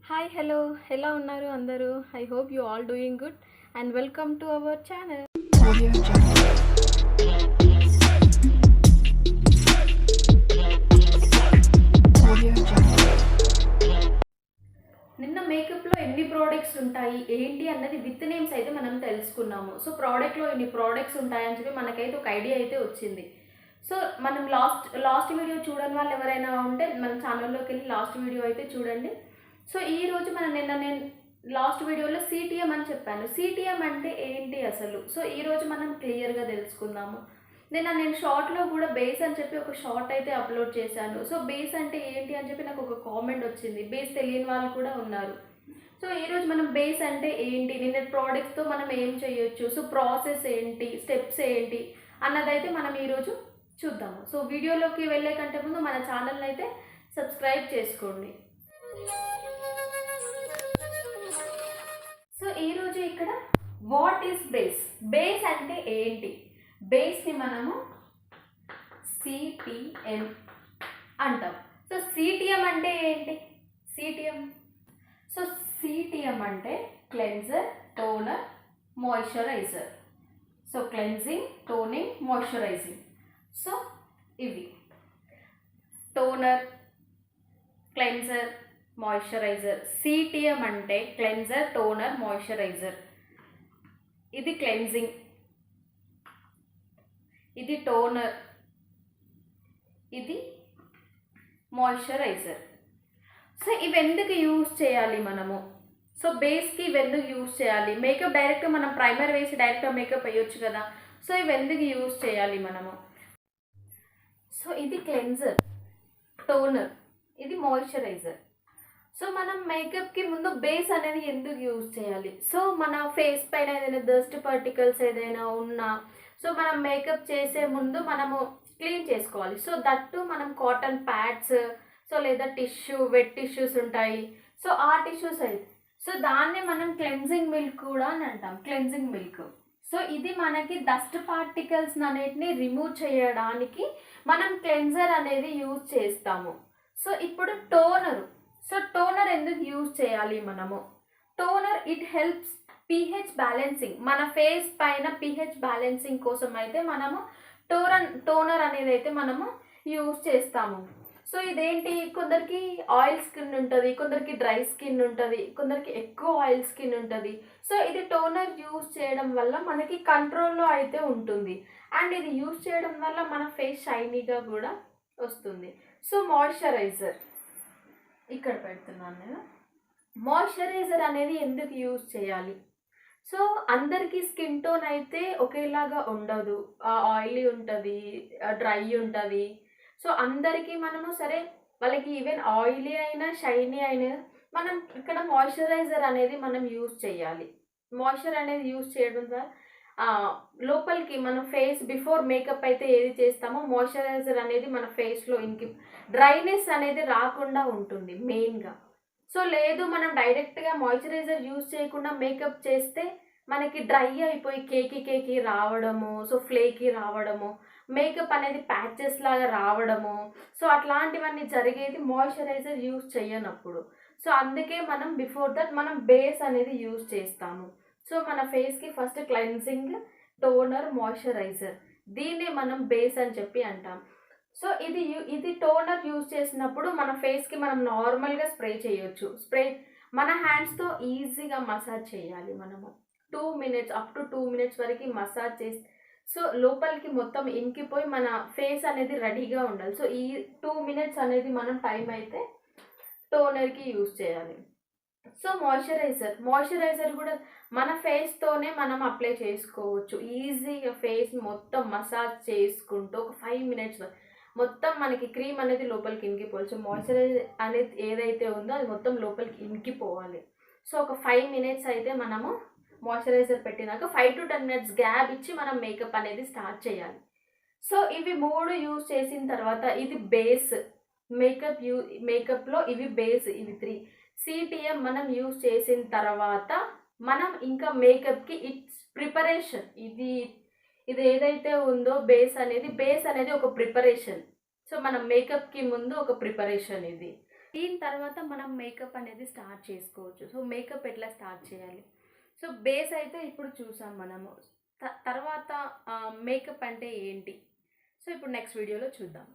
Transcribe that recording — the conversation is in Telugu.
హాయ్ హలో ఎలా ఉన్నారు అందరూ? I hope you all doing good and welcome to our channel. నిన్న మేకప్లో ఎన్ని ప్రోడక్ట్స్ ఉంటాయి ఏంటి అన్నది విత్ నేమ్స్ అయితే మనం తెలుసుకున్నాము. సో ప్రోడక్ట్లో ఎన్ని ప్రోడక్ట్స్ ఉంటాయని చెప్పి మనకైతే ఒక ఐడియా అయితే వచ్చింది. సో మనం లాస్ట్ వీడియో చూడని వాళ్ళు ఎవరైనా ఉంటే మన ఛానల్లోకి వెళ్ళి లాస్ట్ వీడియో అయితే చూడండి. సో ఈరోజు నేను లాస్ట్ వీడియోలో సిటిఎం అని చెప్పాను. సిటిఎం అంటే ఏంటి అసలు? సో ఈరోజు మనం క్లియర్గా తెలుసుకుందాము. నేను షార్ట్లో కూడా బేస్ అని చెప్పి ఒక షార్ట్ అయితే అప్లోడ్ చేశాను. సో బేస్ అంటే ఏంటి అని చెప్పి నాకు ఒక కామెంట్ వచ్చింది. బేస్ తెలియని వాళ్ళు కూడా ఉన్నారు. సో ఈరోజు మనం బేస్ అంటే ఏంటి, నిన్న ప్రోడక్ట్స్తో మనం ఏం చేయొచ్చు, సో ప్రాసెస్ ఏంటి, స్టెప్స్ ఏంటి అన్నదైతే మనం ఈరోజు చూద్దాము. సో వీడియోలోకి వెళ్ళే కంటే ముందు మన ఛానల్ని అయితే సబ్స్క్రైబ్ చేసుకోండి. సో ఈరోజు ఇక్కడ వాట్ ఈస్ బేస్, బేస్ అంటే ఏంటి, బేస్ని మనము సిటిఎం అంటాం. సో సిటిఎం అంటే ఏంటి? సిటిఎం అంటే cleanser, toner, moisturiser. So cleansing, toning, moisturising. So ఇవి టోనర్, క్లెన్జర్, మాయిశ్చరైజర్. సిటిఎం అంటే క్లెన్జర్, టోనర్, మాయిశ్చరైజర్. ఇది క్లెన్జింగ్, ఇది టోనర్, ఇది మాయిశ్చరైజర్. సో ఇవి ఎందుకు యూజ్ చేయాలి మనము? సో బేస్కి ఇవి ఎందుకు యూజ్ చేయాలి? మేకప్ డైరెక్ట్ మనం ప్రైమర్ వేసి డైరెక్ట్గా మేకప్ వేయొచ్చు కదా. సో ఇవి ఎందుకు యూజ్ చేయాలి మనము? సో ఇది క్లెన్జర్, టోనర్, ఇది మాయిశ్చరైజర్. సో మనం మేకప్కి ముందు బేస్ అనేది ఎందుకు యూజ్ చేయాలి? సో మన ఫేస్ పైన ఏదైనా డస్ట్ పార్టికల్స్ ఏదైనా ఉన్నా సో మనం మేకప్ చేసే ముందు మనము క్లీన్ చేసుకోవాలి. సో దట్టు మనం కాటన్ ప్యాడ్స్, సో లేదా వెట్ టిష్యూస్ ఉంటాయి. సో ఆ టిష్యూస్ అయితే సో దాన్ని మనం క్లెన్జింగ్ మిల్క్ కూడా అని అంటాం, క్లెన్జింగ్ మిల్క్. సో ఇది మనకి డస్ట్ పార్టికల్స్ అన్నిటిని రిమూవ్ చేయడానికి మనం క్లెన్జర్ అనేది యూజ్ చేస్తాము. సో ఇప్పుడు టోనర్. సో టోనర్ ఎందుకు యూజ్ చేయాలి మనము? Toner it helps pH balancing. మన ఫేస్ పైన పీహెచ్ బ్యాలెన్సింగ్ కోసం అయితే మనము టోనర్ అనేది అయితే మనము యూజ్ చేస్తాము. సో ఇదేంటి, కొందరికి ఆయిల్ స్కిన్ ఉంటుంది, కొందరికి డ్రై స్కిన్ ఉంటుంది, కొందరికి ఎక్కువ ఆయిల్ స్కిన్ ఉంటుంది. సో ఇది టోనర్ యూజ్ చేయడం వల్ల మనకి కంట్రోల్లో అయితే ఉంటుంది. అండ్ ఇది యూజ్ చేయడం వల్ల మన ఫేస్ షైనీగా కూడా వస్తుంది. సో మాయిశ్చరైజర్ ఇక్కడ పెడుతున్నాను నేను. మాయిశ్చరైజర్ అనేది ఎందుకు యూజ్ చేయాలి? సో అందరికీ స్కిన్ టోన్ అయితే ఒకేలాగా ఉండదు. ఆయిలీ ఉంటుంది, డ్రై ఉంటుంది. సో అందరికీ మనము సరే వాళ్ళకి ఈవెన్ ఆయిలీ అయినా షైనీ అయినా మనం ఇక్కడ మాయిశ్చరైజర్ అనేది మనం యూజ్ చేయాలి. మాయిశ్చర్ అనేది యూజ్ చేయడం ద్వారా లోపలికి మన ఫేస్ బిఫోర్ మేకప్ అయితే ఏది చేస్తామో మాయిశ్చరైజర్ అనేది మన ఫేస్లో డ్రైనెస్ అనేది రాకుండా ఉంటుంది మెయిన్గా. సో లేదు మనం డైరెక్ట్గా మాయిశ్చరైజర్ యూజ్ చేయకుండా మేకప్ చేస్తే మనకి డ్రై అయిపోయి కేకి రావడము, సో ఫ్లేకి రావడము, మేకప్ అనేది ప్యాచెస్ లాగా రావడము, సో అట్లాంటివన్నీ జరిగేది మాయిశ్చరైజర్ యూజ్ చేయనప్పుడు. సో అందుకే మనం బిఫోర్ దట్ మనం బేస్ అనేది యూజ్ చేస్తాము. సో మన ఫేస్కి ఫస్ట్ క్లెన్జింగ్, టోనర్, మాయిశ్చరైజర్, దీన్నే మనం బేస్ అని చెప్పి అంటాం. సో ఇది టోనర్ యూజ్ చేసినప్పుడు మన ఫేస్కి మనం నార్మల్గా స్ప్రే చేయొచ్చు. మన హ్యాండ్స్తో ఈజీగా మసాజ్ చేయాలి. మనము 2 minutes అప్ టు 2 minutes వరకు మసాజ్ చేసి సో లోపలికి మొత్తం ఇంకిపోయి మన ఫేస్ అనేది రెడీగా ఉండాలి. సో ఈ 2 minutes అనేది మనం టైం అయితే టోనర్కి యూజ్ చేయాలి. సో మాయిశ్చరైజర్ కూడా మన ఫేస్తోనే మనం అప్లై చేసుకోవచ్చు. ఈజీగా ఫేస్ మొత్తం మసాజ్ చేసుకుంటూ ఒక 5 minutes మొత్తం మనకి క్రీమ్ అనేది లోపలికి ఇంకిపోవాలి. సో మాయిశ్చరైజర్ అనేది ఏదైతే ఉందో అది మొత్తం లోపలికి ఇంకిపోవాలి. సో ఒక 5 minutes అయితే మనము మాయిశ్చరైజర్ పెట్టినాక 5 to 10 minutes గ్యాప్ ఇచ్చి మనం మేకప్ అనేది స్టార్ట్ చేయాలి. సో ఇవి 3 యూజ్ చేసిన తర్వాత ఇది బేస్. మేకప్లో ఇవి బేస్, ఇవి 3. సిటిఎం మనం యూజ్ చేసిన తర్వాత మనం ఇంకా మేకప్కి ఇట్స్ ప్రిపరేషన్. ఇది ఏదైతే ఉందో బేస్ అనేది ఒక ప్రిపరేషన్. సో మనం మేకప్కి ముందు ఒక ప్రిపరేషన్ ఇది. దీని తర్వాత మనం మేకప్ అనేది స్టార్ట్ చేసుకోవచ్చు. సో మేకప్ ఎట్లా స్టార్ట్ చేయాలి? సో బేస్ అయితే ఇప్పుడు చూసాం మనము. తర్వాత మేకప్ అంటే ఏంటి? సో ఇప్పుడు నెక్స్ట్ వీడియోలో చూద్దాం.